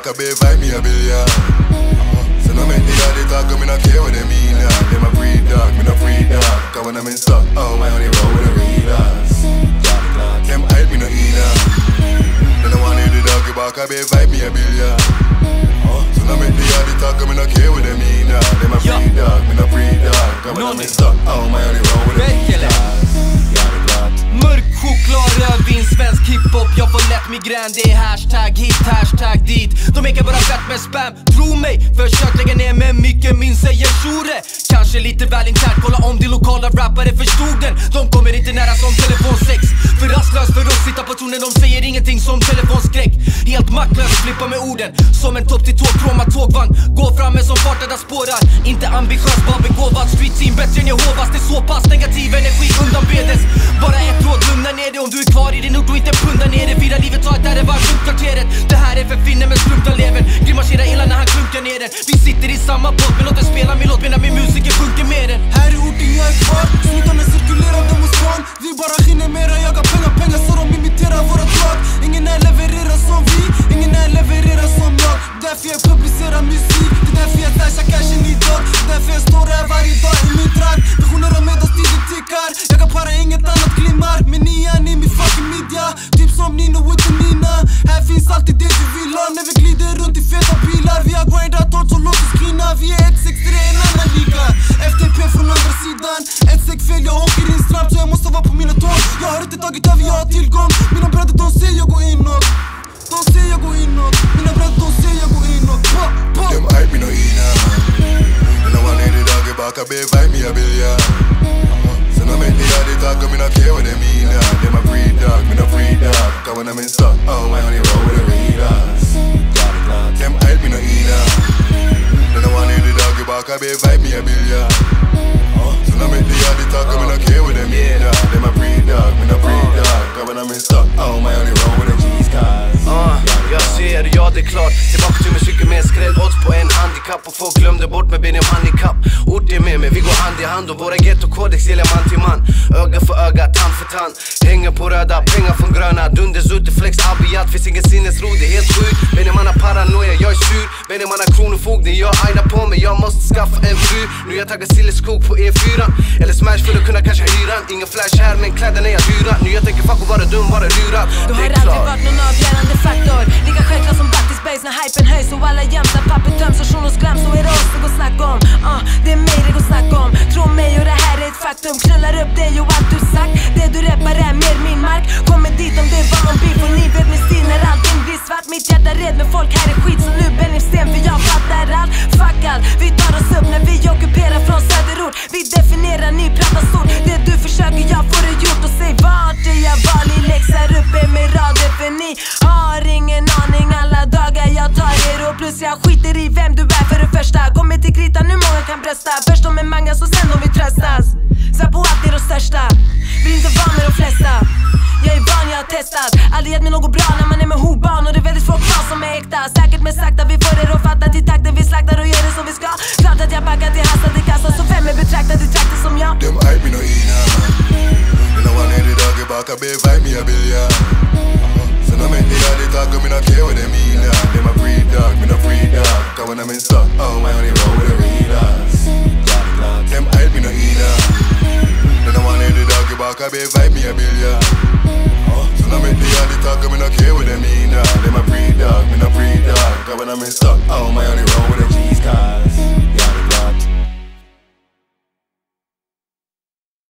back, I be vibe me a billion. So no make the other talk, me not care what they mean. Them a free dog, me no free dog. Cause when I'm in stuck, oh my only roll with the readers. Them hype me no either. Then I want to the dog back, I be vibe me a billion. So no make the other talk, me not care what they mean. Them a free dog, me no free dog. Cause when I'm in stuck, oh my only roll with the readers. Mörk choklad, rödvin, svensk hiphop. Jag får lätt migrän, det är hashtag hit, hashtag dit. De ekar bara fett med spam, tro mig. Försök lägga ner med mycket, min säger tjore. Kanske lite väl internt, kolla om de lokala rappare förstod den. De kommer inte nära som telefonsex. För rastlös för att sitta på tonen, de säger ingenting som telefonskräck. Helt maktlös, flippa med orden. Som en topp till tåg, kroma tågvagn. Gå fram med som fartade spårar. Inte ambitiös, bara begåvad. Street team bättre än Jehovas. Det är så pass negativ energi undanbedes. Bara ett råd, lugna ner dig om du är kvar i din ort och inte punda ner det. Fira livet, ta ett där det var kvarteret. Det här är för finne med skrumpta lever. Grimaserar illa när han klunkar ner den. Vi sitter i samma båt, men låt den spela min låt medan min musiker sjunker med den. Här är orten, jag är kvar. Smittarna cirkulerar demonstran. Vi bara hinner mera, jagar pengar så de imiterar våra drag. Ingen är levererar som vi, ingen är levererar som jag. Därför jag publicerar musik, det är därför jag slashar cashen idag. Därför jag står här varje dag i min trakt. Visioner om medan tiden tickar. Jag kan para inget annat glimmar. Men ni är i min fucking media. Typ som Nino och Nina. Här finns alltid det vi vill ha. När vi glider runt i feta bilar. Vi har grindat hårt så låt oss skrinna. Vi är 1-6, det är en annan liga. FTP från andra sidan. Ett säck fel, jag åker in snabbt så jag måste vara på mina tåg. Jag har inte tagit över, jag har tillgång. Mina bröder de ser jag går inåt. De ser jag går inåt. Mina bröder de ser jag går inåt. Them hype me no ina. And I want the dog back, I be vibe me a billion. So no make the other talk, me not care what they mean. Them a free dog, me no free dog. Cause when I'm in stuck, oh my only roll with the readers. Them hype me no ina. And I want the dog back, I be vibe me a billion. So no make the other talk, me not care what they mean. Them a free dog, me no free dog. Cause when I'm in stuck, oh my only roll with the G's cars. Jag ser, ja det är klart. Tillbaka till musik med skräll, odds på en handikapp. Och folk glömde bort med ben om handikapp. Ord är med mig, vi går hand i hand. Och våra ghetto-kodex gäller man till man. Öga för öga, tand för tand. Hänger på röda, pengar från gröna. Dunders ute, flex, abiyat. Finns ingen sinnesro, det är helt sjukt. Ben man har paranoia, jag är sur. Ben man har kronofogden, jag ajdar på mig. Jag måste skaffa en fru. Nu jag taggar silleskog på E4. Eller smash för att kunna kanske hyran. Ingen flash här, men kläderna är dyra. Nu jag tänker fuck och vara dum, vara lurad. Du har aldrig varit någon avgörande faktor. Lika självklart som back i space när hypen höjs och alla jämtar papper töms och shunos glöms. Så är det oss det går snack om. Det är mig det går snack om. Tro mig och det här är ett faktum. Knullar upp dig och allt du sagt. Det du rappar är mer min mark. Kommer dit om det var någon beef och ni vet min stil när allting blir svart. Mitt hjärta red med folk här är skit så nu Benny Sten för jag fattar allt. Fuck allt, vi tar oss upp när vi ockuperar från söderort. Vi definierar, ni pratar stort. Det du försöker jag får det gjort. Och säg vart är jag vanlig läxar uppe med rader för ni har ingen aning alla dagar jag tar er och plus jag skiter i vem du är för det första. Kommer till kritan hur många kan brösta. Först de är manga så sen de vill tröstas. Svär på allt är de största. Vill inte vara med de flesta. Jag är van, jag har testat. Aldrig gett mig något bra när man är med hobarn. Och det är väldigt få kvar som är äkta. Säkert men sakta vi får er att fatta till takten. Vi slaktar och gör det som vi ska. Klart att jag backar till hastar till kassan. Så vem är betraktad i trakten som jag? Them hype me no ina. And I want the dog back, I be vibe me a billion. So no make the other talk, me not care what they mean. Them a free dog, me no free dog. Cause when I'm in stuck, oh my only roll with the readers. Them hype me no ina. And I want the dog back, I be vibe me a billion. So no make the other talk, me not care what they mean. Them a free dog, me no free dog. Cause when I'm in stuck, oh my only roll with the G's cars.